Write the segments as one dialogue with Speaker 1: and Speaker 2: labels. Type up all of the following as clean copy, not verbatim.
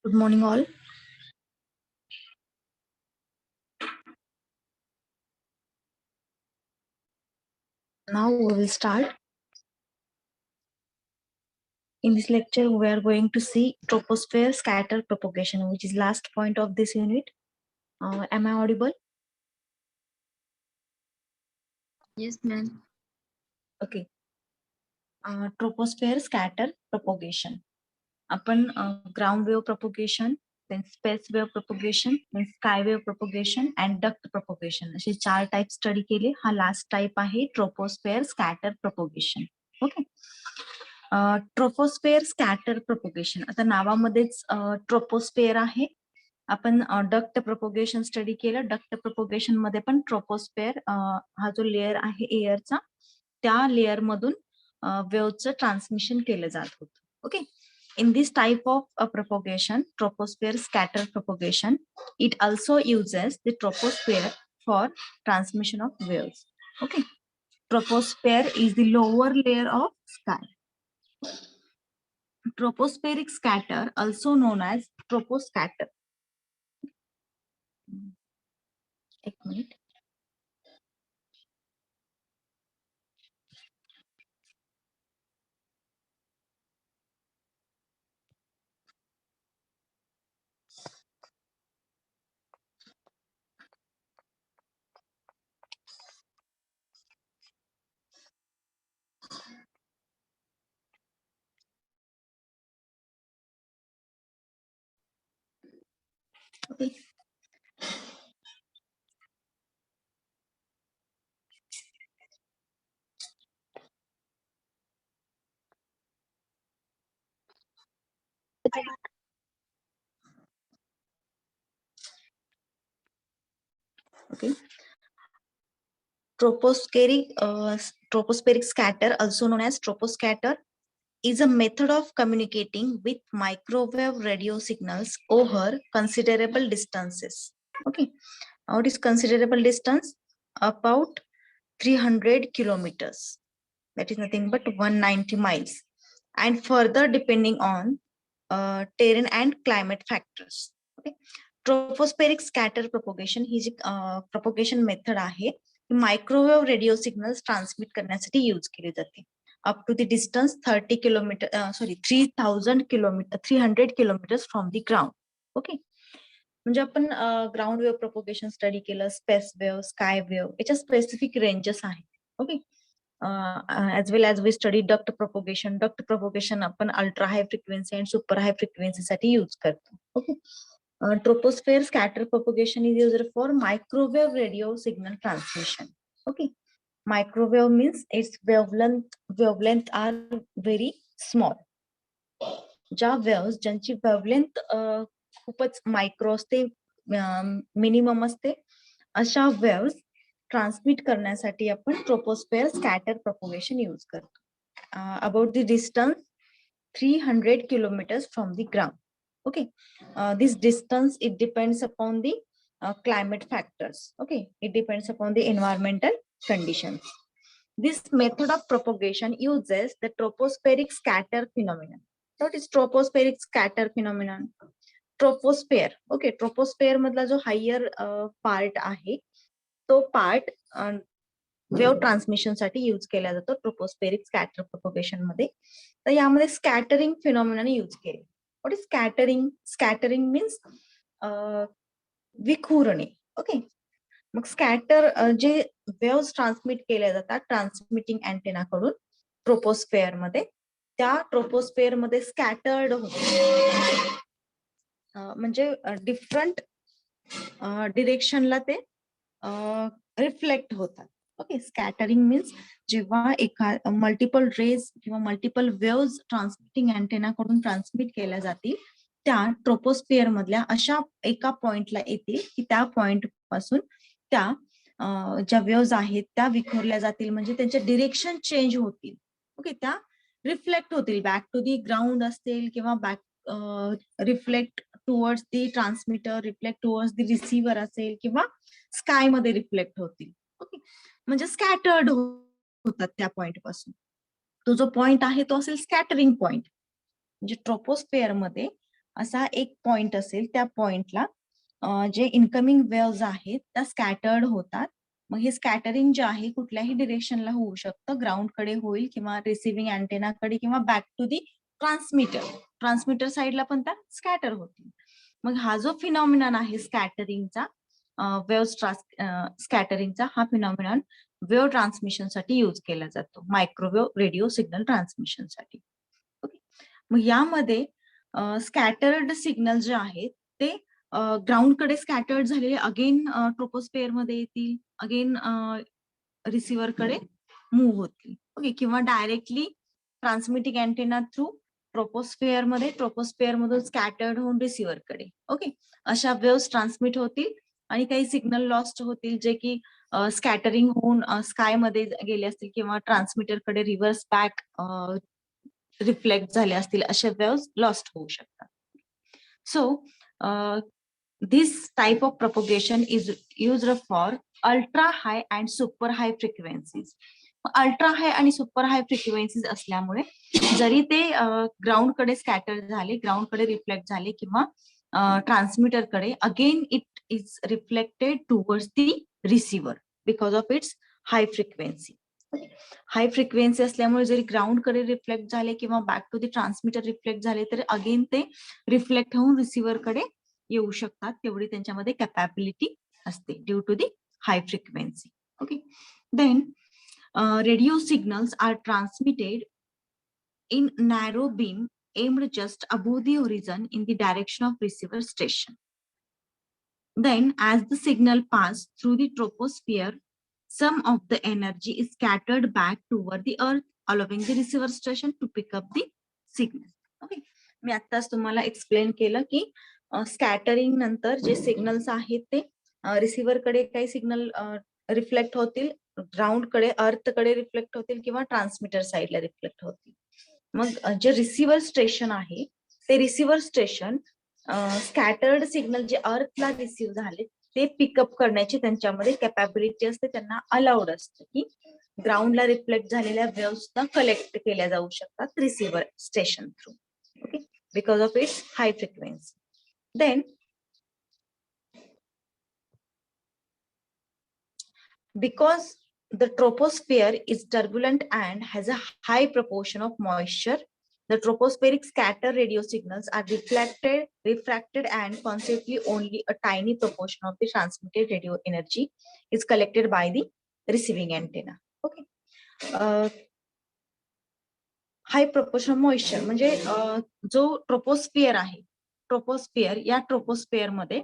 Speaker 1: Good morning, all. Now we will start. In this lecture, we are going to see troposphere scatter propagation, which is last point of this unit. Am I audible?
Speaker 2: Yes, ma'am.
Speaker 1: Okay. Troposphere scatter propagation. Upon ground wave propagation, then space wave propagation, then sky wave propagation, and duct propagation. असे 4 type study केले. हा last type आहे troposphere scatter propagation. Okay. Troposphere scatter propagation. आता नावामध्येच troposphere आहे. आपण duct propagation study केलं. Duct propagation मध्ये पण ट्रोपोस्फेअर हा जो लेअर आहे एअरचा, त्या लेअर मधून वेव्हचं ट्रान्समिशन केलं जात होतं. Okay. In this type of propagation, troposphere scatter propagation, it also uses the troposphere for transmission of waves. Okay. Troposphere is the lower layer of sky. Tropospheric scatter, also known as troposcatter. एक minute. Okay. Okay. Tropospheric scatter, also known as troposcatter, is a method of communicating with microwave radio signals over considerable distances. Okay. What is considerable distance? About 300 kilometers. That is nothing but 190 miles. And further depending on terrain and climate factors. Okay. Tropospheric scatter propagation ही जी propagation method आहे, microwave radio signals transmit करण्यासाठी use केली जाते. Up to the distance 30 kilometre 300 kilometres from the ground. Okay. म्हणजे आपण ground wave propagation study केलं, space wave, sky wave, याच्या स्पेसिफिक रेंजेस आहेत. Okay. as well as we study duct propagation. Duct propagation आपण ultra high frequency आणि super high frequency साठी use करतो. Okay. Troposphere scatter propagation is used for microwave radio signal transmission. Okay. Microwave means its wavelength are very small. ज्या waves ज्यांची wavelength खूपच micro असते, minimum असते, अशा वेव्स ट्रान्समिट करण्यासाठी आपण ट्रोपोस्फेअर स्कॅटर प्रोपगेशन यूज करतो. About the distance 300 kilometers from the ground. Okay. This distance, it depends upon the climate factors. Okay. It depends upon the environmental conditions. This method of propagation uses the tropospheric scatter phenomenon. What is tropospheric scatter phenomenon? Troposphere. Okay. Troposphere मधला जो higher part आहे, तो part wave transmission साठी use केला जातो tropospheric scatter propagation मध्ये. तर यामध्ये स्कॅटरिंग फिनॉमिनाने यूज केले. What is scattering? Scattering means विखुरणे. ओके. मग स्कॅटर जे वेव्ह ट्रान्समिट केल्या जातात ट्रान्समिटिंग अँटेना कडून ट्रोपोस्फेअर मध्ये, त्या ट्रोपोस्फेअर मध्ये स्कॅटर्ड होते. म्हणजे डिफरंट डिरेक्शनला ते रिफ्लेक्ट होतात. ओके. स्कॅटरिंग मीन्स जेव्हा मल्टिपल रेज किंवा मल्टिपल वेव्ह ट्रान्समिटिंग अँटेना कडून ट्रान्समिट केल्या जातील, त्या ट्रोपोस्फिअर मधल्या अशा एका पॉइंटला येतील की त्या पॉइंट पासून त्या ज्या वेव्ज आहेत त्या विखुरल्या जातील, म्हणजे त्यांचे डिरेक्शन चेंज होतील. ओके. त्या रिफ्लेक्ट होतील, बॅक टू दी ग्राउंड असतील किंवा back reflect towards the transmitter, reflect towards the receiver असेल किंवा स्काय मध्ये रिफ्लेक्ट होतील. ओके. म्हणजे स्कॅटर्ड होतात त्या पॉइंट पासून. तो जो पॉइंट आहे तो असेल स्कॅटरिंग पॉइंट. म्हणजे ट्रोपोस्फेअर मध्ये असा एक पॉइंट असेल, त्या पॉइंटला जे इनकमिंग वेव्हज आहेत त्या स्कॅटर्ड होतात. मग हे स्कॅटरिंग जे आहे कुठल्याही डिरेक्शनला होऊ शकतं, ग्राउंडकडे होईल किंवा रिसिव्हिंग अँटेनाकडे किंवा बॅक टू दी ट्रान्समीटर साईडला पण त्या स्कॅटर होतील. मग हा जो फिनॉमिनन आहे स्कॅटरिंगचा, स्कॅटरिंगचा हा फिनॉमिनन वेव्ह ट्रान्समिशनसाठी यूज केला जातो, मायक्रोवेव्ह रेडिओ सिग्नल ट्रान्समिशनसाठी. ओके, मग यामध्ये स्कॅटर्ड सिग्नल जे आहेत ते ग्राउंडकडे स्कॅटर्ड झालेले अगेन ट्रोपोस्फिअर मध्ये येतील, अगेन रिसिव्हरकडे मूव्ह होतील. ओके, किंवा डायरेक्टली ट्रान्समिटिंग अँटेना थ्रू ट्रोपोस्फिअर मधून स्कॅटर्ड होऊन रिसिव्हरकडे. ओके, अशा वेव्स ट्रान्समिट होतील आणि काही सिग्नल लॉस्ट होतील जे की स्कॅटरिंग होऊन स्काय मध्ये गेले असतील किंवा ट्रान्समीटरकडे रिव्हर्स बॅक रिफ्लेक्ट झाले असतील, अशा वेव्स लॉस्ट होऊ शकतात. So this type of propagation is used for ultra high and super high frequencies. Ultra high आणि सुपर हाय फ्रिक्वेन्सीज असल्यामुळे जरी ते ग्राउंडकडे स्कॅटर झाले, ग्राउंडकडे रिफ्लेक्ट झाले किंवा ट्रान्समीटरकडे, again it is reflected towards the receiver because of its high frequency. High frequency असल्यामुळे जरी ग्राउंडकडे रिफ्लेक्ट झाले किंवा back to the transmitter reflect झाले तर अगेन ते रिफ्लेक्ट होऊन रिसिव्हरकडे येऊ शकतात, तेवढी त्यांच्यामध्ये कॅपॅबिलिटी असते due to the high frequency. Okay, then radio signals are transmitted in narrow beam aimed just above the horizon in the direction of receiver station. Then, as the signal passes through the troposphere, some of the energy is scattered back toward the earth, allowing the receiver station to pick up the signal. Okay, मी आत्ताच तुम्हाला explain केलं की scattering नंतर जे signals आहेत ते रिसिव्हरकडे काही signal reflect होतील, ग्राउंडकडे अर्थकडे रिफ्लेक्ट होतील किंवा ट्रान्समीटर साईडला रिफ्लेक्ट होतील. मग जे रिसिव्हर स्टेशन आहे ते रिसिव्हर स्टेशन स्कॅटर्ड सिग्नल जे अर्थला रिसिव्ह झाले ते पिकअप करण्याची त्यांच्यामध्ये कॅपॅबिलिटी असते, त्यांना अलाउड असतं की ग्राउंडला रिफ्लेक्ट झालेल्या वेव्ह सुद्धा कलेक्ट केल्या जाऊ शकतात receiver station through. Okay, because of its high frequency. Then because the troposphere is turbulent and has a high proportion of moisture, the tropospheric scatter radio signals are refracted and consequently only a tiny proportion of the transmitted radio energy is collected by the receiving antenna. Okay, high proportion of moisture म्हणजे जो troposphere आहे, या ट्रोपोस्फिअर मध्ये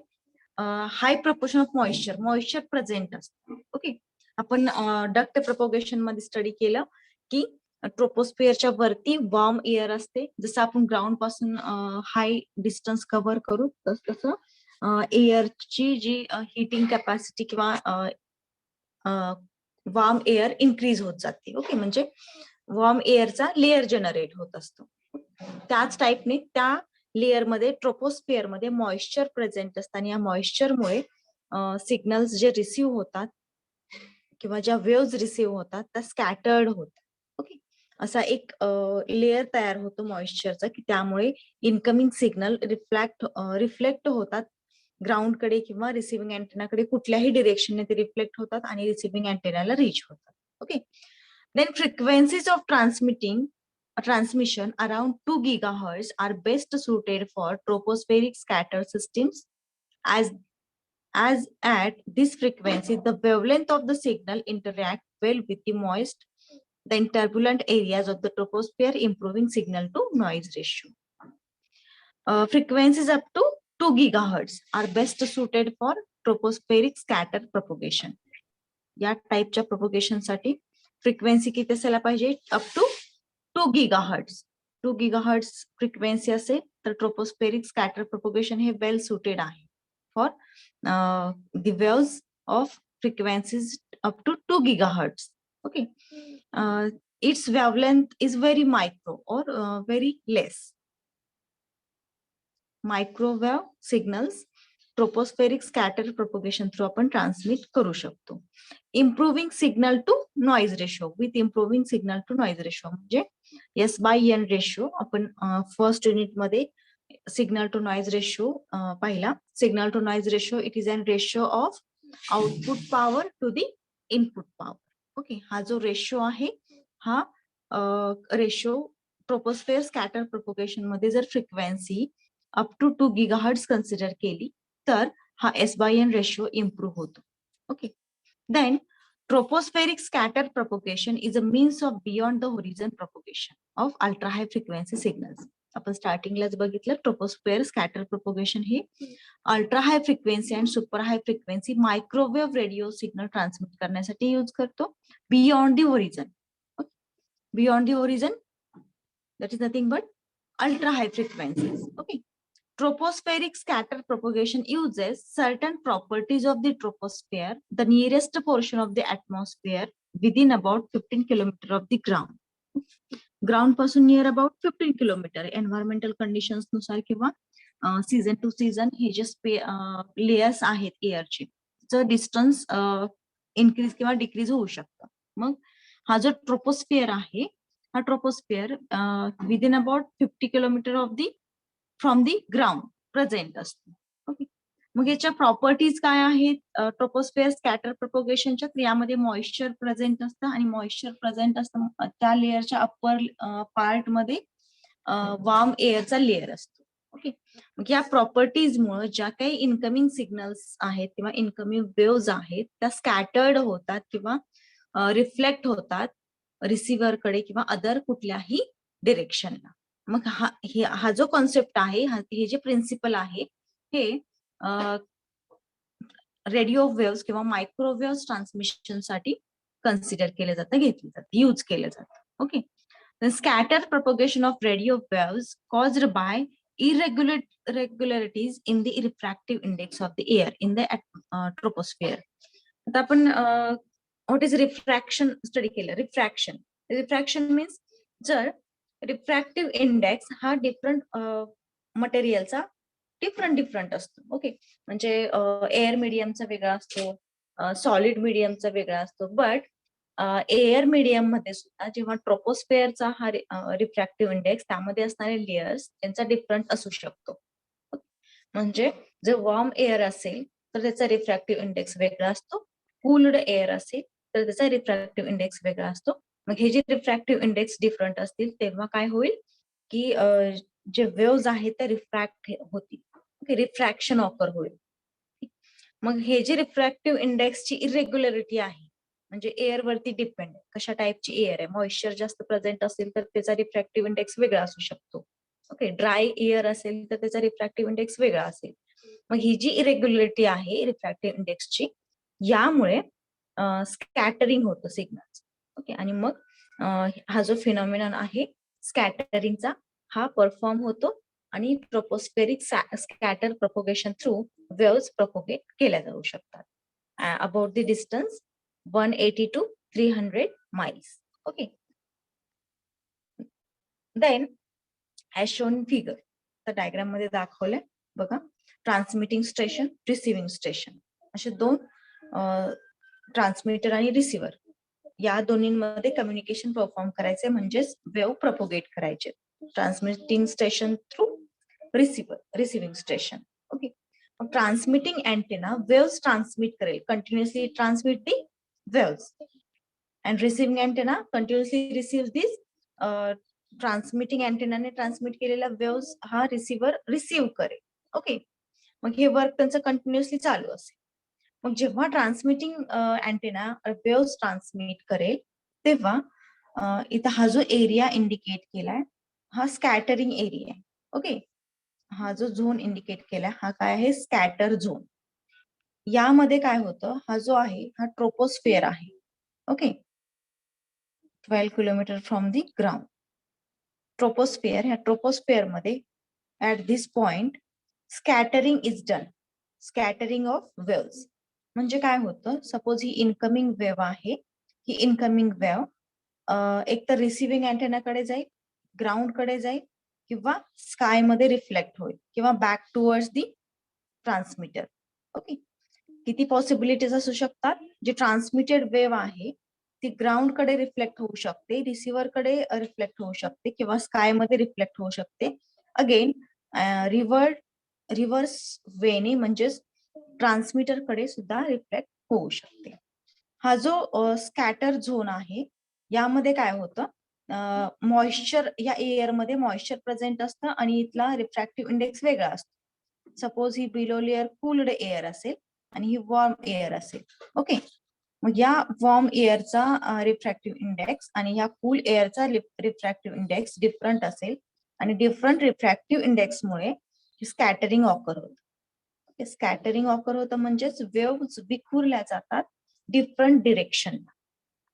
Speaker 1: हाय proportion of moisture present असतं. Okay, आपण duct propagation मध्ये study केलं की ट्रोपोस्फिअरच्या वरती वॉर्म एअर असते, जसं आपण ग्राउंड पासून हाय डिस्टन्स कव्हर करू तसं एअरची जी हिटिंग कॅपॅसिटी किंवा वॉर्म एअर इन्क्रीज होत जाते. ओके, म्हणजे वॉर्म एअरचा लेअर जनरेट होत असतो. त्याच टाईपने त्या लेअर मध्ये ट्रोपोस्फिअर मध्ये मॉइश्चर प्रेझेंट असतात आणि या मॉइश्चरमुळे सिग्नल्स जे रिसिव्ह होतात किंवा ज्या वेव्हज रिसिव्ह होतात त्या स्कॅटर्ड होतात. ओके, असा एक लेअर तयार होतो मॉइश्चरचा की त्यामुळे इनकमिंग सिग्नल रिफ्लेक्ट होतात ग्राउंडकडे किंवा रिसिव्हिंग अँटेनाकडे, कुठल्याही डिरेक्शनने ते रिफ्लेक्ट होतात आणि रिसिव्हिंग अँटेनाला रीच होतात. Okay, then frequencies of transmission around 2 gigahertz are best suited for tropospheric scatter systems as at this frequency the wavelength of the signal interact well with the moist then turbulent areas of the troposphere, improving signal to noise ratio. Frequencies up to 2 gigahertz are best suited for tropospheric scatter propagation. या टाइपच्या propagation साठी frequency किती असायला पाहिजे? Up to 2 gigahertz. 2 gigahertz frequency असेल तर tropospheric scatter propagation हे well suited आहे for the waves of frequencies up to 2 gigahertz. Okay, it's wavelength is very micro और very less. Microwave signals tropospheric scatter propagation through आपण transmit करू शकतो. Improving signal to noise ratio, with improving signal to noise ratio म्हणजे S/N ratio आपण first unit मध्ये signal to noise ratio पाहिला. Signal to noise ratio it is an ratio of output power to the input power. Okay, हा जो ratio आहे हा ratio ट्रोपोस्फिअर scatter propagation मध्ये जर frequency up to 2 gigahertz consider केली तर हा S/N रेशो इम्प्रूव्ह होतो. Okay, then tropospheric scatter propagation is a means of beyond the horizon propagation of ultra high frequency signals. आपण स्टार्टिंगलाच बघितलं ट्रोपोस्फिअर स्कॅटर प्रोपोगेशन हे अल्ट्रा हाय फ्रिक्वेन्सी आणि super high frequency microwave radio signal transmit करण्यासाठी use करतो beyond the horizon. Beyond the horizon that is nothing but ultra high frequencies. Okay, tropospheric scatter propagation uses certain properties of the troposphere, the nearest portion of the atmosphere within about 15 kilometer of the ground. Ground पासून near about 15 kilometre environmental conditions नुसार किंवा season two season हे जे layers आहेत एअरचे च distance increase किंवा decrease होऊ शकतं. मग हा जो ट्रोपोस्फिअर आहे हा troposphere within about 50 kilometre of the from the ground present असतो. ओके, मग याच्या प्रॉपर्टीज काय आहेत? ट्रोपोस्फिअर स्कॅटर प्रोपोगेशनच्या यामध्ये मॉइश्चर प्रेझेंट असतं आणि मॉइश्चर प्रेझेंट असतं त्या लेअरच्या अप्पर पार्ट मध्ये वार्म एअरचा लेअर असतो. ओके, मग या प्रॉपर्टीज मुळे ज्या काही इनकमिंग सिग्नल्स आहेत किंवा इनकमिंग वेव्ज आहेत त्या स्कॅटर्ड होतात किंवा रिफ्लेक्ट होतात रिसिव्हर कडे किंवा अदर कुठल्याही डिरेक्शनला. मग हा जो कॉन्सेप्ट आहे हे जे प्रिन्सिपल आहे हे रेडिओ वेव्स किंवा मायक्रोवेव्ह ट्रान्समिशन साठी कन्सिडर केले जातं, घेतले जातं, यूज केले जातं. Okay, scatter propagation of radio waves caused by irregularities in the refractive index of the air in the troposphere. आता आपण व्हॉट इज रिफ्रॅक्शन स्टडी केलं. रिफ्रॅक्शन मीन्स जर रिफ्रॅक्टिव्ह इंडेक्स हा डिफरंट मटेरियलचा डिफरंट असतो. ओके, म्हणजे एअर मीडियमचा वेगळा असतो, सॉलिड मीडियमचा वेगळा असतो, बट एअर मीडियम मध्ये सुद्धा जेव्हा ट्रोपोस्फिअरचा हा रिफ्रॅक्टिव्ह इंडेक्स त्यामध्ये असणारे लेयर्स त्यांचा डिफरंट असू शकतो. म्हणजे जर वॉर्म एअर असेल तर त्याचा रिफ्रॅक्टिव्ह इंडेक्स वेगळा असतो, कूल्ड एअर असेल तर त्याचा रिफ्रॅक्टिव्ह इंडेक्स वेगळा असतो. मग हे जे रिफ्रॅक्टिव्ह इंडेक्स डिफरंट असतील तेव्हा काय होईल की जे वेव्ज आहेत त्या रिफ्रॅक्ट होतील. रिफ्रॅक्शन ऑकर होईल. मग हे जे रिफ्रॅक्टिव्ह इंडेक्सची इरेग्युलरिटी आहे म्हणजे एअर वरती डिपेंड कशा टाईपची एअर आहे. मॉइश्चर जास्त प्रेझेंट असेल तर त्याचा रिफ्रॅक्टिव्ह इंडेक्स वेगळा असू शकतो. ओके, ड्राय एअर असेल तर त्याचा रिफ्रॅक्टिव्ह इंडेक्स वेगळा असेल. मग ही जी इरेग्युलरिटी आहे रिफ्रॅक्टिव्ह इंडेक्सची यामुळे स्कॅटरिंग होतं सिग्नल्स. ओके, आणि मग हा जो फिनॉमिनन आहे स्कॅटरिंगचा हा परफॉर्म होतो आणि tropospheric scatter propagation through waves propagate केल्या जाऊ शकतात about the distance 180 to 300 miles. Okay, then as shown in figure, तर डायग्राम मध्ये दाखवलंय बघा. ट्रान्समिटिंग स्टेशन, रिसिव्हिंग स्टेशन असे दोन ट्रान्समीटर आणि रिसिव्हर या दोन्हीमध्ये कम्युनिकेशन परफॉर्म करायचे म्हणजेच वेव्ह प्रोपोगेट करायचे. Transmitting station through receiving station. Okay, transmitting antenna waves transmit करेल, continuously transmit the waves and receiving antenna continuously receives this transmitting antenna ने ट्रान्समिट केलेला वेव्स हा रिसिव्हर रिसीव्ह करेल. ओके, मग हे वर्क त्यांचं कंटिन्युअसली चालू असेल. मग जेव्हा ट्रान्समिटिंग अँटेना वेव्स ट्रान्समिट करेल तेव्हा इथं हा जो एरिया इंडिकेट केलाय हा स्कॅटरिंग एरिया आहे. ओके, हा जो झोन इंडिकेट केलाय हा काय आहे? Scatter zone. यामध्ये काय होतं, हा जो आहे हा ट्रोपोस्फिअर आहे. Okay, 12 kilometre from the ground. Troposphere, ह्या ट्रोपोस्फिअर मध्ये at this point scattering is done. Scattering of waves म्हणजे काय होतं, सपोज ही इनकमिंग वेव्ह आहे. ही इनकमिंग वेव्ह एक तर रिसिव्हिंग अँटेनाकडे जाईल, ग्राउंड कडे जाईल किंवा स्काय मध्ये रिफ्लेक्ट होईल किंवा back towards the transmitter. Okay, किती पॉसिबिलिटीज असू शकतात. जी ट्रान्समिटेड वेव्ह आहे ती ग्राउंड कडे रिफ्लेक्ट होऊ शकते, रिसिव्हर कडे रिफ्लेक्ट होऊ शकते किंवा स्काय मध्ये रिफ्लेक्ट होऊ शकते. अगेन रिव्हर्स वेने म्हणजेच ट्रान्समीटर कडे सुद्धा रिफ्लेक्ट होऊ शकते. हा जो स्कॅटर झोन आहे यामध्ये काय होतं, मॉइश्चर या एअर मध्ये मॉइश्चर प्रेझेंट असतं आणि इथला रिफ्रॅक्टिव्ह इंडेक्स वेगळा असतो. सपोज ही बिलो लेअर कूल्ड एअर असेल आणि ही वॉर्म एअर असेल. ओके, मग या वॉर्म एअरचा रिफ्रॅक्टिव्ह इंडेक्स आणि ह्या कूल एअरचा रिफ्रॅक्टिव्ह इंडेक्स डिफरंट असेल आणि डिफरंट रिफ्रॅक्टिव्ह इंडेक्समुळे स्कॅटरिंग ऑकर होतं. स्कॅटरिंग ऑकर होतं म्हणजेच वेव्ह विखुरल्या जातात डिफरंट डिरेक्शन.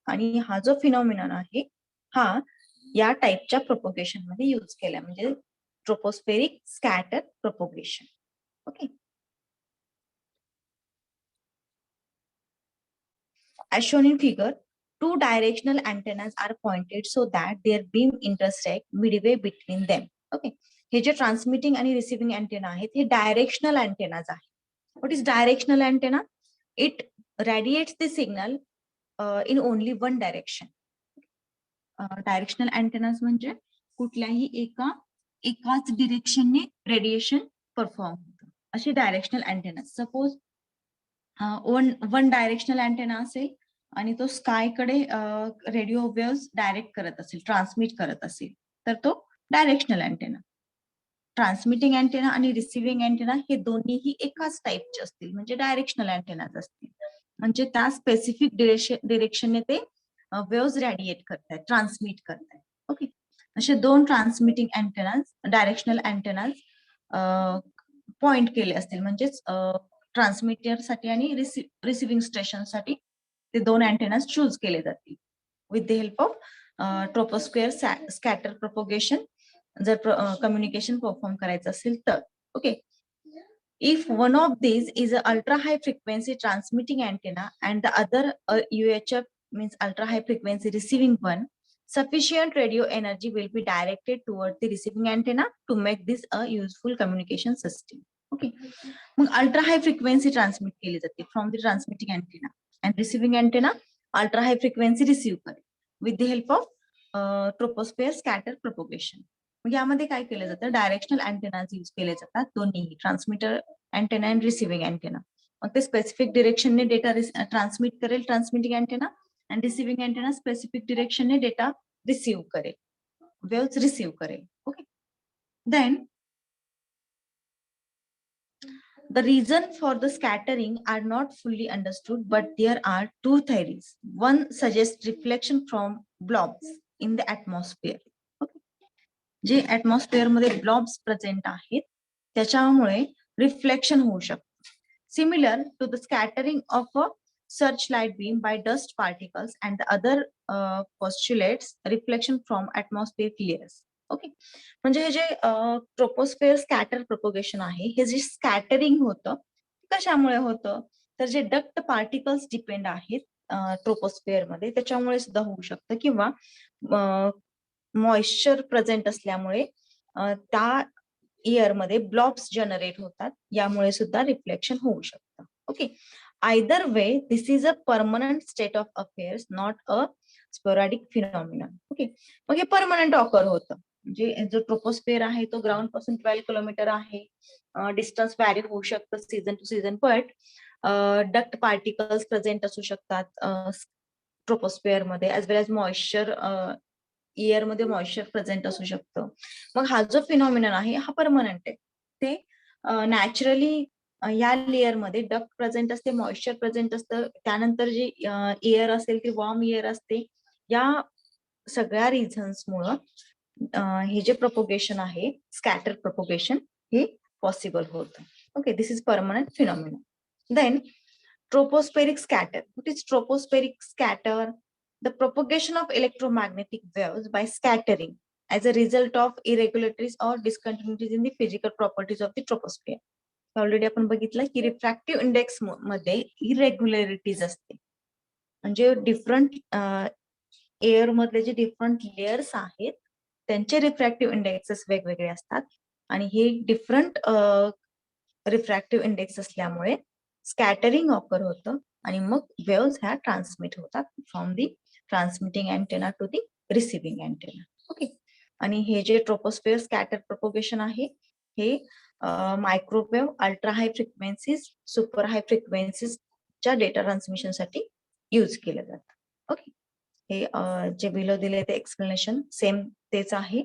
Speaker 1: आणि हा जो फिनॉमिनॉन आहे हा या टाईपच्या प्रोपोगेशन मध्ये यूज केला म्हणजे tropospheric scatter propagation. Okay, as shown in figure, two directional antennas are pointed so that their beam intersect midway between them. Okay, हे जे ट्रान्समिटिंग आणि रिसिव्हिंग अँटेना आहेत हे डायरेक्शनल अँटेनाज आहेत. What is directional antenna? It radiates the signal in only one direction. Directional अँटेनाज म्हणजे कुठल्याही एकाच डिरेक्शनने radiation perform होतं अशी directional antenna. Suppose one directional antenna असेल आणि तो स्कायकडे रेडिओ वेव्स डायरेक्ट करत असेल, ट्रान्समिट करत असेल तर तो डायरेक्शनल अँटेना. ट्रान्समिटिंग अँटेना आणि रिसिव्हिंग अँटेना हे दोन्हीही एकाच टाईपचे असतील म्हणजे डायरेक्शनल अँटेनाज असतील. म्हणजे त्या स्पेसिफिक डिरेक्शनने ते वेव्स रॅडिएट करतायत, ट्रान्समिट करतायत. ओके, असे दोन ट्रान्समिटिंग अँटेनाज डायरेक्शनल अँटेनाज पॉइंट केले असतील म्हणजेच ट्रान्समिटर साठी आणि रिसिव्हिंग स्टेशन साठी ते दोन अँटेनाज चूज केले जातील with the help of troposphere scatter propagation जर कम्युनिकेशन परफॉर्म करायचं असेल तर. Okay, if one of these is an ultra high frequency transmitting antenna and the other UHF means ultra high frequency receiving one, sufficient radio energy will be directed toward the receiving antenna to make this a useful communication system. Okay, मग ultra high frequency transmit केली जाते from the transmitting antenna and receiving antenna ultra high frequency receive करेल with the help of troposphere scatter propagation. मग यामध्ये काय केलं जातं, directional अँटेनाज use केले जातात दोन्ही ट्रान्समिटर अँटेना आणि रिसिव्हिंग अँटेना. मग ते स्पेसिफिक डिरेक्शनने डेटा ट्रान्समिट करेल ट्रान्समिटिंग अँटेना आणि रिसिव्हिंग अँटेना स्पेसिफिक डिरेक्शनने डेटा रिसिव्ह करेल, वेव्स रिसिव्ह करेल. Okay, then the reason for the scattering are not fully understood, but there are two theories. One suggests reflection from blobs in the atmosphere. Okay, जे atmosphere मध्ये blobs present आहेत त्याच्यामुळे reflection होऊ शकतं. Similar to the scattering of a searchlight beam by dust particles and the other postulates reflection from atmospheric layers. Okay, म्हणजे हे जे troposphere scatter propagation आहे हे जे स्कॅटरिंग होतं कशामुळे होतं तर जे डक्ट पार्टिकल्स डिपेंड आहेत ट्रोपोस्फिअर मध्ये त्याच्यामुळे सुद्धा होऊ शकतं किंवा मॉइश्चर प्रेझेंट असल्यामुळे त्या एअर मध्ये ब्लॉब्स जनरेट होतात यामुळे सुद्धा रिफ्लेक्शन होऊ शकतं. Okay, either way this is a permanent state of affairs not a sporadic phenomenon. Okay, मग हे परमनंट ऑकर होतं म्हणजे जो ट्रोपोस्फिअर आहे तो ग्राउंड पासून 12 किलोमीटर आहे. डिस्टन्स व्हॅरी होऊ शकतं season two season, but duct particles present असू शकतात ट्रोपोस्फिअर मध्ये ऍज वेल एज मॉइश्चर एअर मध्ये मॉइश्चर प्रेझेंट असू शकतं. मग हा जो फिनॉमिनन आहे हा परमनंट आहे. ते नॅचरली या लेअर मध्ये डक्ट प्रेझेंट असते, मॉइश्चर प्रेझेंट असतं, त्यानंतर जी एअर असेल ती वॉर्म एअर असते. या सगळ्या रिझन्समुळं हे जे प्रोपोगेशन आहे स्कॅटर प्रोपोगेशन हे पॉसिबल होतं. Okay, this is permanent phenomena. Then tropospheric scatter. What is tropospheric scatter? The propagation of electromagnetic waves by scattering as a result of irregularities or discontinuities in the physical properties of the troposphere. Already आपण बघितलं की refractive index मध्ये इरेग्युलरिटीज असते म्हणजे different air मधले जे different layers आहेत त्यांचे रिफ्रॅक्टिव्ह इंडेक्सेस वेगवेगळे असतात आणि हे डिफरंट रिफ्रॅक्टिव्ह इंडेक्स असल्यामुळे स्कॅटरिंग ऑकर होतं आणि मग वेव्स ह्या ट्रान्समिट होतात from the transmitting antenna to the receiving antenna. Okay, आणि हे जे ट्रोपोस्फिअर स्कॅटर प्रोपोगेशन आहे हे microwave, ultra high frequencies, super high फ्रिक्वेन्सीजच्या डेटा ट्रान्समिशन साठी यूज केलं जातं. ओके, हे जे बिलो दिले ते एक्सप्लेनेशन सेम तेच आहे.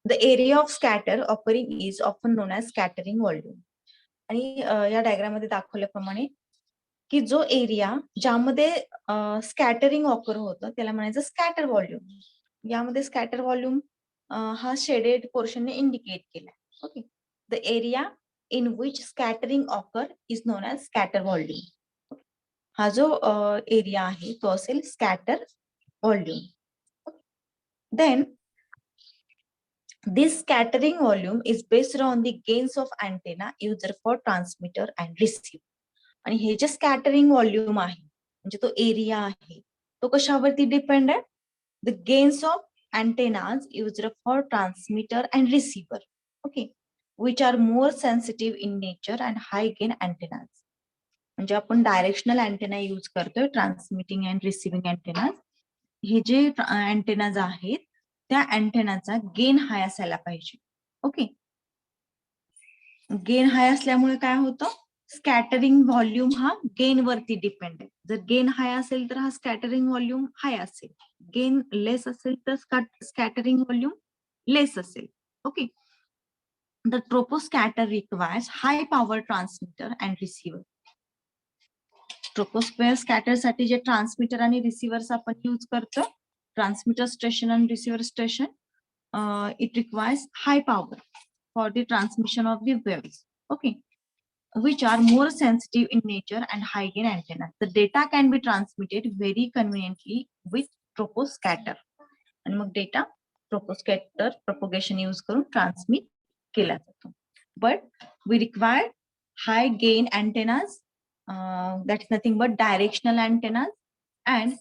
Speaker 1: The area of scatter offering is often non as scattering volume. आणि या डायग्राम मध्ये दाखवल्याप्रमाणे की जो एरिया ज्यामध्ये स्कॅटरिंग ऑकर होतं त्याला म्हणायचं स्कॅटर व्हॉल्यूम. यामध्ये स्कॅटर व्हॉल्यूम हा शेडेड पोर्शनने इंडिकेट केलाय. Okay, the area in which scattering occur is known as scatter volume. हा जो एरिया आहे तो असेल scatter volume. Then this scattering volume is based on the gains of antenna used for transmitter and receiver. आणि हे जे scattering व्हॉल्यूम आहे म्हणजे तो एरिया आहे तो कशावरती डिपेंड आहे? The gains of antennas used for transmitter and receiver, okay, which are more sensitive in nature and high gain antennas. म्हणजे आपण डायरेक्शनल अँटेना यूज करतोय, ट्रान्समिटिंग अँड रिसिव्हिंग अँटेना. हे जे अँटेनाज आहेत त्या अँटेनाचा गेन हाय असायला पाहिजे. ओके, गेन हाय असल्यामुळे काय होतं? स्कॅटरिंग व्हॉल्यूम हा गेन वरती डिपेंड आहे. जर गेन हाय असेल तर हा स्कॅटरिंग व्हॉल्यूम हाय असेल, गेन लेस असेल तर स्कॅटरिंग व्हॉल्यूम लेस असेल. Okay, the troposcatter requires high power transmitter and receiver. Troposphere scatter साठी जे ट्रान्समीटर आणि रिसिव्हर्स आपण यूज करतो, ट्रान्समीटर स्टेशन आणि receiver station, it requires high power for the transmission of the waves, okay, which are more sensitive in nature and high gain antenna. The data can be transmitted very conveniently with troposcatter. आणि मग data ट्रोपोस्कॅटर propagation use करून transmit केला जातो. But we require high gain antennas, that is nothing but directional antennas, and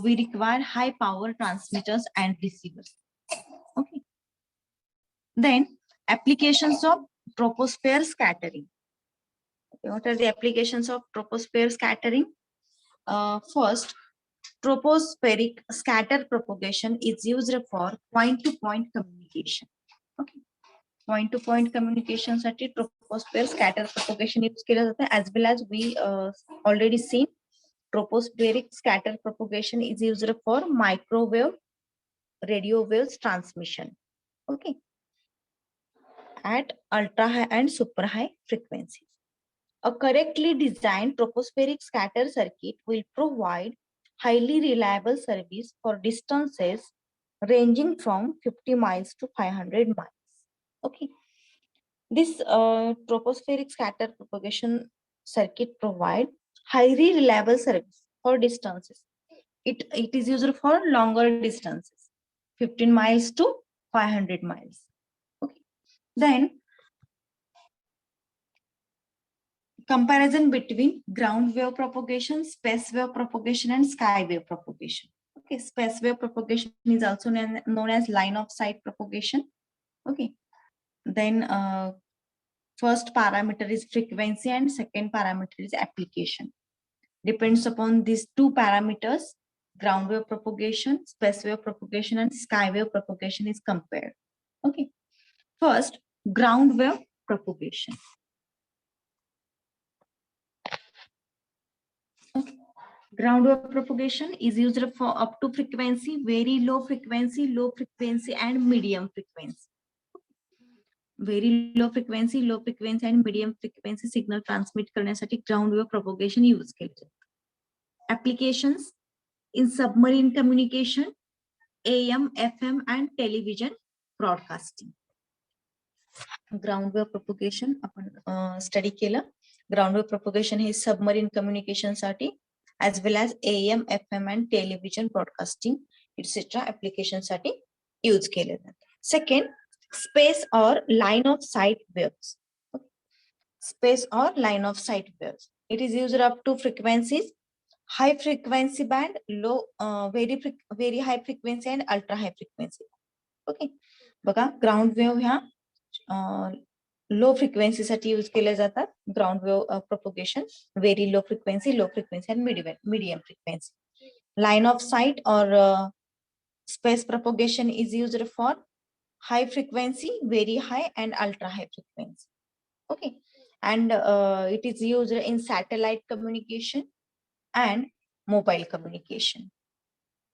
Speaker 1: we require high power transmitters and receivers. Okay. Then applications of troposphere scattering. Okay, what are the applications of troposphere scattering? First, tropospheric scatter propagation is used for point-to-point communication. Okay, point-to-point communication साठी troposphere scatter propagation use केलं जातं. As well as we already seen, tropospheric scatter propagation is used for microwave, radio waves transmission. Okay, at ultra high and super high frequencies. A correctly designed tropospheric scatter circuit will provide highly reliable service for distances ranging from 50 miles to 500 miles. Okay, this tropospheric scatter propagation circuit provide highly reliable service for distances. It is used for longer distances, 15 miles to 500 miles. Okay, then comparison between ground wave propagation, space wave propagation, and sky wave propagation. Okay, space wave propagation is also known as line of sight propagation. Okay, then first parameter is frequency and second parameter is application. Depends upon these two parameters, ground wave propagation, space wave propagation, and sky wave propagation is compared. Okay, first ground wave propagation. Okay. Ground wave propagation is used for up to frequency, very low frequency, and medium frequency. Very low frequency, and medium frequency signal transmit करण्यासाठी ground wave propagation use केले जाते. Applications in submarine communication, AM, FM, and television broadcasting. Ground wave propagation आपण study केलं. Ground wave propagation हे submarine communication साठी as well as AM, FM, and television broadcasting etc. application साठी use केले जाते. Second, space or line of sight waves. Space or line of sight waves. It is used up to frequencies, high frequency band, low, very high frequency, and ultra high frequency. Okay, बघा ground wave ह्या low frequency साठी use केले जातात. Ground wave propagation very low frequency, and medium frequency. Line of sight or space propagation is used for high frequency, very high, and ultra high frequency. Okay, and it is used in satellite communication and mobile communication.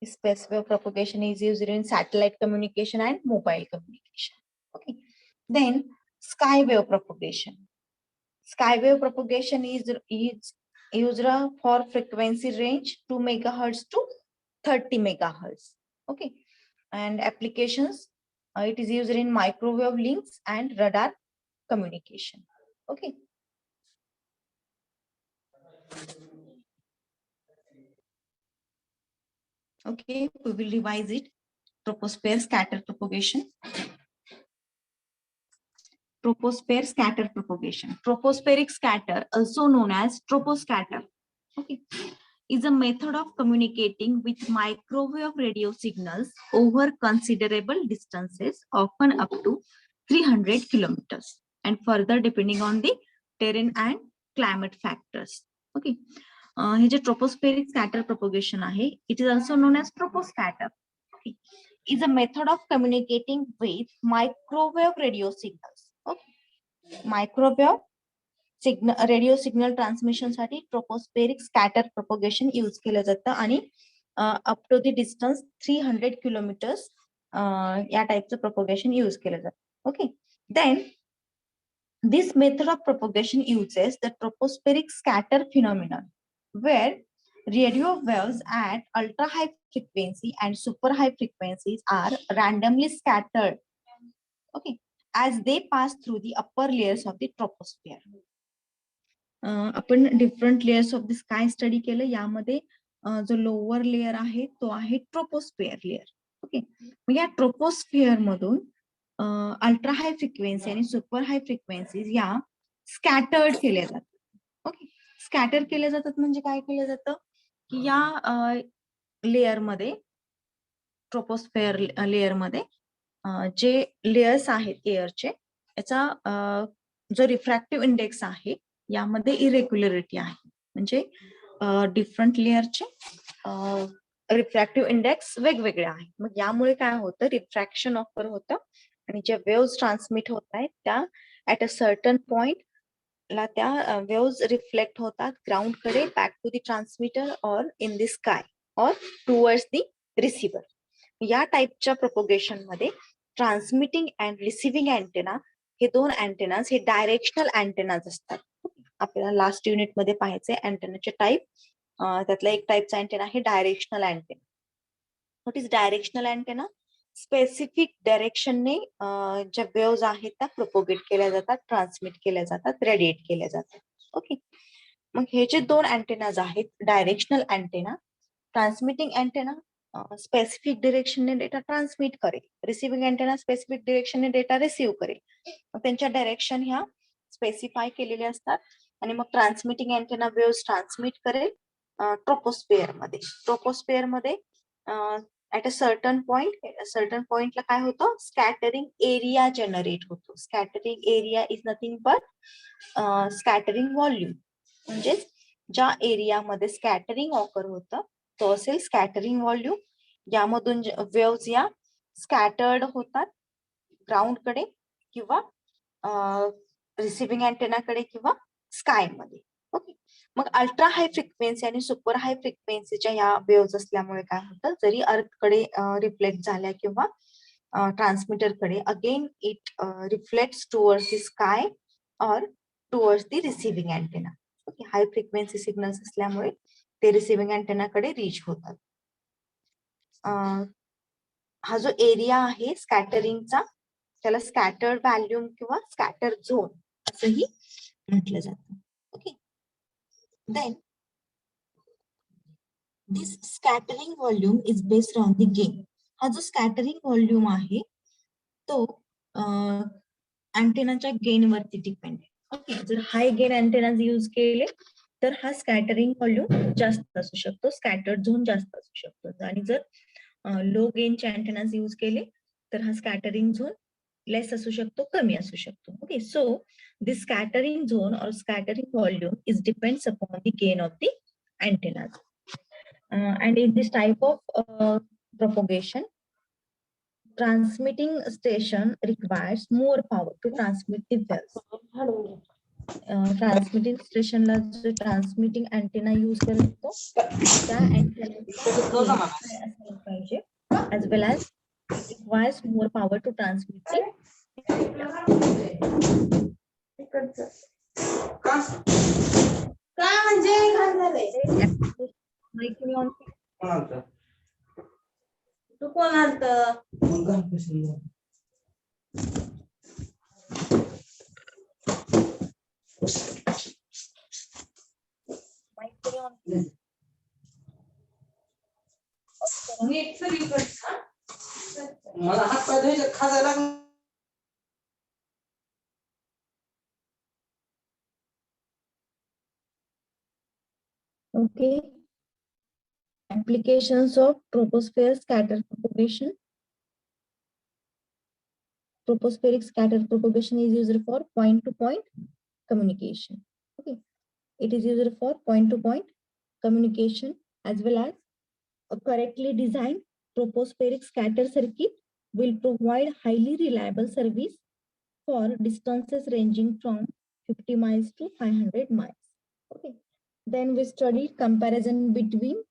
Speaker 1: Space wave propagation is used in satellite communication and mobile communication. Okay, then sky wave propagation. Sky wave propagation is used for frequency range 2 megahertz to 30 megahertz. Okay, and applications, it is used in microwave links and radar communication. Okay. Okay, we will revise it. Troposphere scatter propagation. Troposphere scatter propagation. Tropospheric scatter, also known as troposcatter, okay, is a method of communicating with microwave radio signals over considerable distances, often up to 300 kilometers, and further depending on the terrain and climate factors. Okay, हे जे tropospheric scatter propagation आहे, it is also known as troposcatter. Okay, is a method of communicating with microwave radio signals. Okay, microwave signal radio signal transmission साठी tropospheric scatter propagation use केलं जातं आणि up to the distance 300 kilometres या टाइपचं propagation use केलं जातं. Okay, then this method of propagation uses the tropospheric scatter phenomenon, where radio waves at ultra high frequency and super high frequencies are randomly scattered, okay, as they pass through the upper layers of the troposphere. आपण different layers of the sky study केलं. यामध्ये जो lower layer आहे तो आहे ट्रोपोस्फिअर layer. Okay, मग या ट्रोपोस्फिअर मधून अल्ट्रा हाय फ्रिक्वेन्सी आणि सुपर हाय फ्रिक्वेन्सीज या स्कॅटर्ड केल्या जातात. ओके, स्कॅटर केल्या जातात म्हणजे काय केलं जातं की या लेयर मध्ये, ट्रोपोस्फिअर लेयर मध्ये जे लेयर्स आहेत एअरचे, याचा जो रिफ्रॅक्टिव्ह इंडेक्स आहे यामध्ये इरेग्युलरिटी आहे. म्हणजे डिफरंट लेयरचे रिफ्रॅक्टिव्ह इंडेक्स वेगवेगळे आहेत. मग यामुळे काय होतं, रिफ्रॅक्शन ऑफर होतं आणि ज्या वेव्स ट्रान्समिट होत आहेत त्या ऍट अ सर्टन पॉइंट ला त्या वेव्स रिफ्लेक्ट होतात ग्राउंड कडे, बॅक टू द ट्रान्समीटर और इन द स्काय और टुवर्ड्स द रिसिव्हर. या टाइपच्या प्रोपोगेशन मध्ये ट्रान्समिटिंग अँड रिसिव्हिंग अँटेना हे दोन अँटेनाज हे डायरेक्शनल अँटेनाज असतात. आपल्याला लास्ट युनिट मध्ये पाहायचे अँटेनाचे टाइप. त्यातला एक टाइपचा अँटेना आहे directional antenna. What is directional antenna? Specific डायरेक्शनने ज्या वेव्स आहेत त्या प्रोपोगेट केल्या जातात, ट्रान्समिट केल्या जातात, रेडिएट केल्या जातात. ओके, मग हे जे दोन अँटेनाज आहेत, directional antenna, transmitting antenna specific डिरेक्शनने डेटा ट्रान्समिट करेल, रिसिव्हिंग अँटेना स्पेसिफिक डिरेक्शनने डेटा रिसिव्ह करेल. मग त्यांच्या डायरेक्शन ह्या स्पेसिफाय केलेले असतात आणि मग ट्रान्समिटिंग अँटेना वेव्स ट्रान्समिट करेल ट्रोपोस्फिअर मध्ये. ट्रोपोस्फिअर मध्ये ऍट अ सर्टन पॉइंटला काय होतं, स्कॅटरिंग एरिया जनरेट होतो. Scattering area is nothing but scattering volume. म्हणजे ज्या एरियामध्ये स्कॅटरिंग ऑकर होतं तो असेल स्कॅटरिंग व्हॉल्यूम. यामधून वेव्स या स्कॅटर्ड होतात ग्राउंड कडे किंवा रिसिव्हिंग अँटेनाकडे किंवा स्काय मध्ये. ओके, मग अल्ट्रा हाय फ्रिक्वेन्सी आणि सुपर हाय फ्रिक्वेन्सीच्या या वेव्स असल्यामुळे काय होतं, जरी अर्थकडे रिफ्लेक्ट झाल्या किंवा ट्रान्समीटरकडे, again it reflects towards the sky और towards the receiving antenna. Okay, high frequency signals असल्यामुळे ते रिसिव्हिंग अँटेनाकडे रीच होतात. हा जो एरिया आहे स्कॅटरिंगचा त्याला स्कॅटर्ड व्हॉल्यूम किंवा स्कॅटर झोन असंही म्हटलं जातं. Okay, then this scattering volume is based on the gain. हा जो स्कॅटरिंग व्हॉल्यूम आहे तो अँटेनाच्या गेन वरती डिपेंड आहे. ओके, जर हाय गेन अँटेनाज यूज केले तर हा स्कॅटरिंग व्हॉल्यूम जास्त असू शकतो, स्कॅटर्ड झोन जास्त असू शकतो. आणि जर लो गेनचे अँटेनाज यूज केले तर हा स्कॅटरिंग झोन लेस असू शकतो, कमी असू शकतो. Okay, so the scattering zone और scattering volume is depends upon the gain of the antennas. And in this type of propagation, transmitting station requires more power to transmit the waves. Transmitting station ला जो transmitting antenna use करतो त्या antenna असायला पाहिजे, as well as it requires more power to transmit the
Speaker 3: तू कोण आलत मला हात पाय धुवायचे खाजायला लागलं.
Speaker 1: Okay. Applications of troposphere scatter propagation. Tropospheric scatter propagation is used for point-to-point communication. Okay, it is used for point-to-point communication, as well as a correctly designed tropospheric scatter circuit will provide highly reliable service for distances ranging from 50 miles to 500 miles. Okay, then we studied comparison between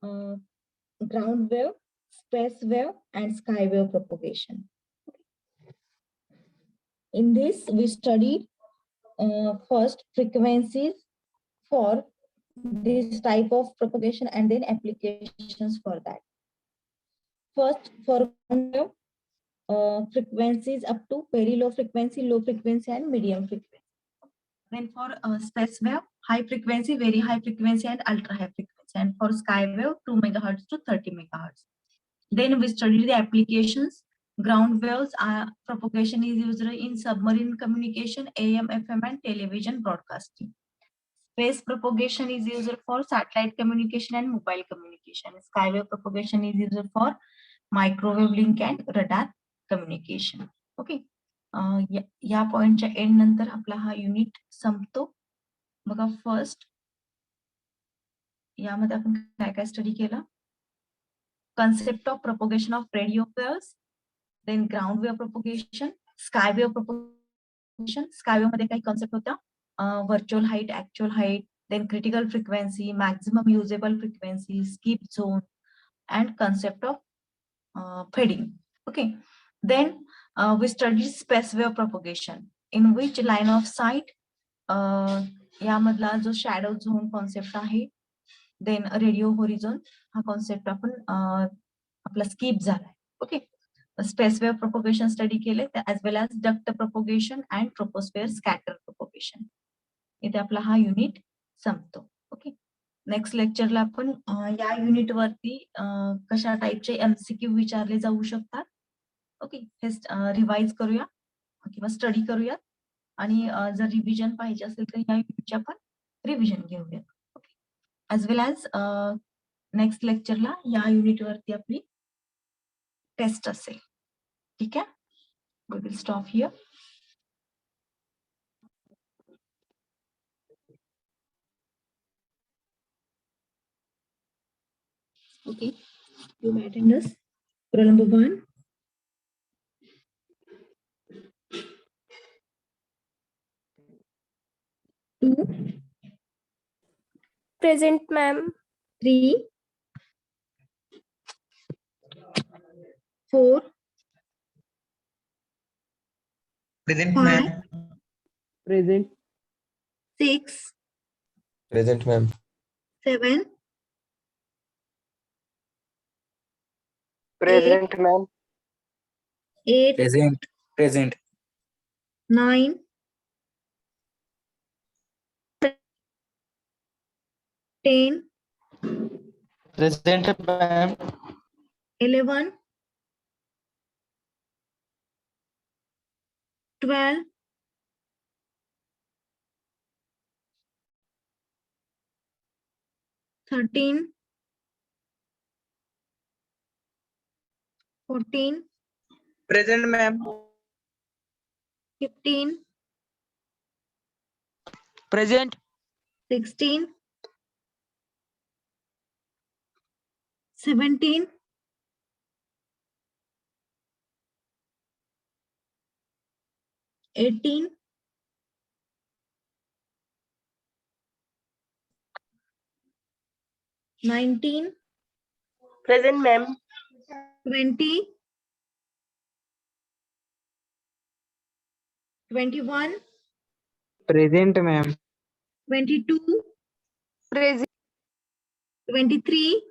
Speaker 1: ground wave, space wave, and sky wave propagation. In this, we studied first frequencies for this type of propagation and then applications for that. First, for ground wave, frequencies up to very low frequency, and medium frequency. Then for space wave, high frequency, very high frequency, and ultra high frequency. And for sky wave, 2 megahertz to 30 megahertz. Then we studied the applications. Ground waves propagation is used in submarine communication, AM, FM, and television broadcasting. Space propagation is used for satellite communication and mobile communication. Skywave propagation is used for microwave link and radar communication. Okay. या पॉइंटच्या end नंतर आपला हा unit संपतो. बघा first यामध्ये आपण काय काय स्टडी केलं. Concept of propagation of radio waves, then ground wave propagation, sky wave propagation. Sky wave मध्ये काही concept होता, virtual height, actual height, then critical frequency, maximum usable frequency, skip zone, and concept of fading. Okay, then we studied space wave propagation, in which line of sight यामधला जो shadow zone concept आहे, then radio horizon हा concept आपण आपला skip झालाय. Okay, space wave propagation study केले, as well as duct propagation and troposphere scatter propagation. इथे आपला हा युनिट संपतो. ओके, नेक्स्ट लेक्चरला आपण या युनिट वरती कशा टाइपचे MCQ विचारले जाऊ शकतात, ओके, हे रिवाइज करूया किंवा स्टडी करूया. आणि जर रिव्हिजन पाहिजे असेल तर या युनिटचे आपण रिव्हिजन घेऊयात. as well as नेक्स्ट लेक्चरला या युनिट वरती आपली टेस्ट असेल. ठीक आहे, we will stop here. Okay, you may attend us. Roll number 1. Two.
Speaker 4: Present, ma'am.
Speaker 1: 3. 4.
Speaker 5: Present,
Speaker 1: 5.
Speaker 5: ma'am.
Speaker 6: Present.
Speaker 1: 6.
Speaker 5: Present, ma'am.
Speaker 1: 7.
Speaker 6: Present, ma'am.
Speaker 1: 8.
Speaker 5: Present. Present.
Speaker 1: 9. 10.
Speaker 5: Present, ma'am.
Speaker 1: 11. 12. 13. 14.
Speaker 5: Present, ma'am.
Speaker 1: 15.
Speaker 5: Present.
Speaker 1: 16. 17. 18, 19,
Speaker 6: Present, ma'am.
Speaker 1: 20, 21,
Speaker 5: Present, ma'am.
Speaker 1: 22,
Speaker 6: Present.
Speaker 1: 23,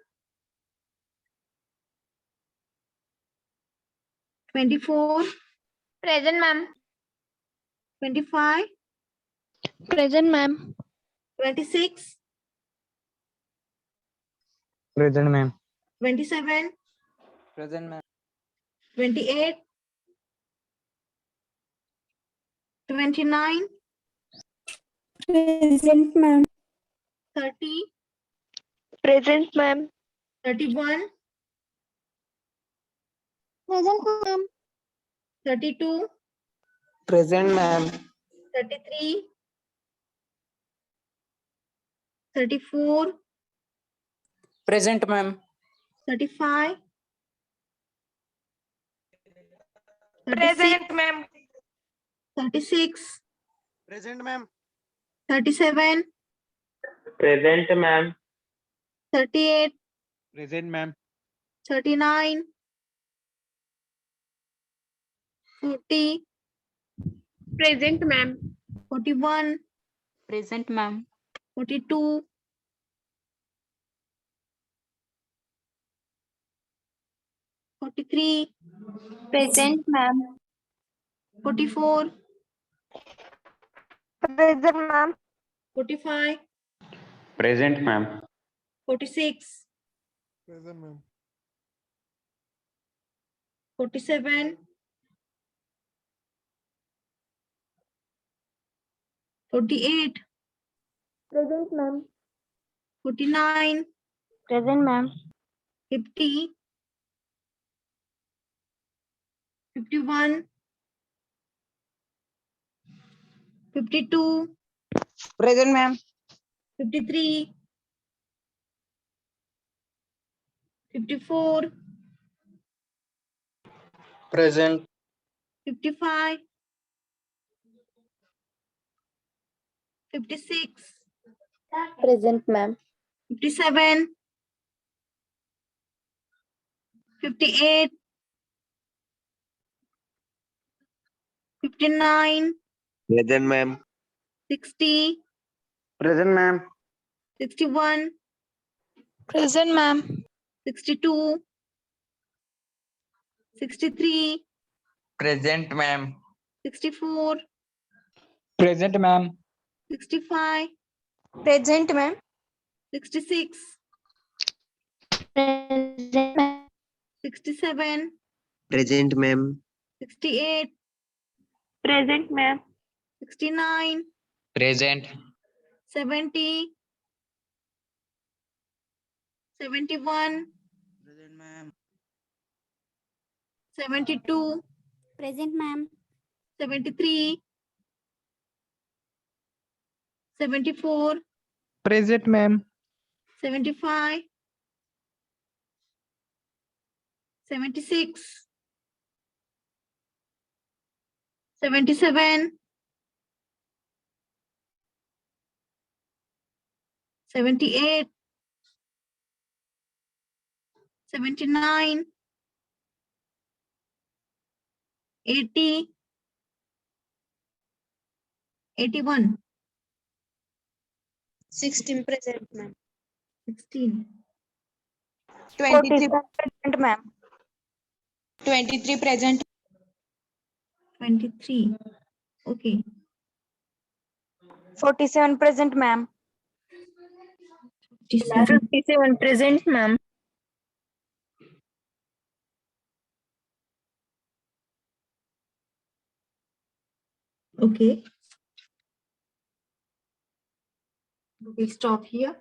Speaker 1: 24,
Speaker 2: Present, ma'am.
Speaker 1: 25,
Speaker 2: Present, ma'am.
Speaker 1: 26,
Speaker 5: Present, ma'am.
Speaker 1: 27,
Speaker 5: Present, ma'am.
Speaker 1: 28, 29,
Speaker 2: Present, ma'am.
Speaker 1: 30,
Speaker 2: Present, ma'am.
Speaker 1: 31,
Speaker 2: Present, ma'am.
Speaker 1: 32,
Speaker 5: Present, ma'am.
Speaker 1: 33, 34,
Speaker 5: Present, ma'am.
Speaker 1: 35, 36,
Speaker 6: ma'am.
Speaker 1: 36,
Speaker 6: Present, ma'am.
Speaker 1: 37,
Speaker 6: Present, ma'am.
Speaker 1: 38,
Speaker 6: Present, ma'am.
Speaker 1: 39, 40,
Speaker 2: Present, ma'am.
Speaker 1: 41,
Speaker 2: Present, ma'am.
Speaker 1: 42, 43,
Speaker 2: Present, ma'am.
Speaker 1: 44,
Speaker 2: Present, ma'am.
Speaker 1: 45,
Speaker 6: Present, ma'am.
Speaker 1: 46,
Speaker 6: Present, ma'am.
Speaker 1: 47, 48,
Speaker 2: Present, ma'am.
Speaker 1: 49,
Speaker 2: Present, ma'am.
Speaker 1: 50, 51, 52,
Speaker 5: Present, ma'am.
Speaker 1: 53, 54,
Speaker 6: Present.
Speaker 1: 55, 56,
Speaker 2: Present, ma'am.
Speaker 1: 57, 58, 59,
Speaker 6: Present, ma'am.
Speaker 1: 60,
Speaker 6: Present, ma'am.
Speaker 1: 61,
Speaker 2: Present, ma'am.
Speaker 1: 62, 63,
Speaker 5: Present, ma'am.
Speaker 1: 64,
Speaker 5: Present, ma'am.
Speaker 1: 65,
Speaker 2: Present, ma'am.
Speaker 1: 66,
Speaker 2: Present, ma'am.
Speaker 1: 67,
Speaker 6: Present, ma'am.
Speaker 1: 68,
Speaker 2: Present, ma'am.
Speaker 1: 69,
Speaker 5: Present.
Speaker 1: 70, 71,
Speaker 5: Present, ma'am.
Speaker 1: 72,
Speaker 2: Present, ma'am.
Speaker 1: 73, 74,
Speaker 5: Present, ma'am.
Speaker 1: 75, 76, 77, 78, 79, 80, 81,
Speaker 2: 16 present, ma'am.
Speaker 1: 16,
Speaker 2: 23 present, ma'am.
Speaker 4: 23 present.
Speaker 1: 23. Okay.
Speaker 2: 47 present, ma'am.
Speaker 1: 57.
Speaker 2: 57 present, ma'am.
Speaker 1: Okay. We'll stop here.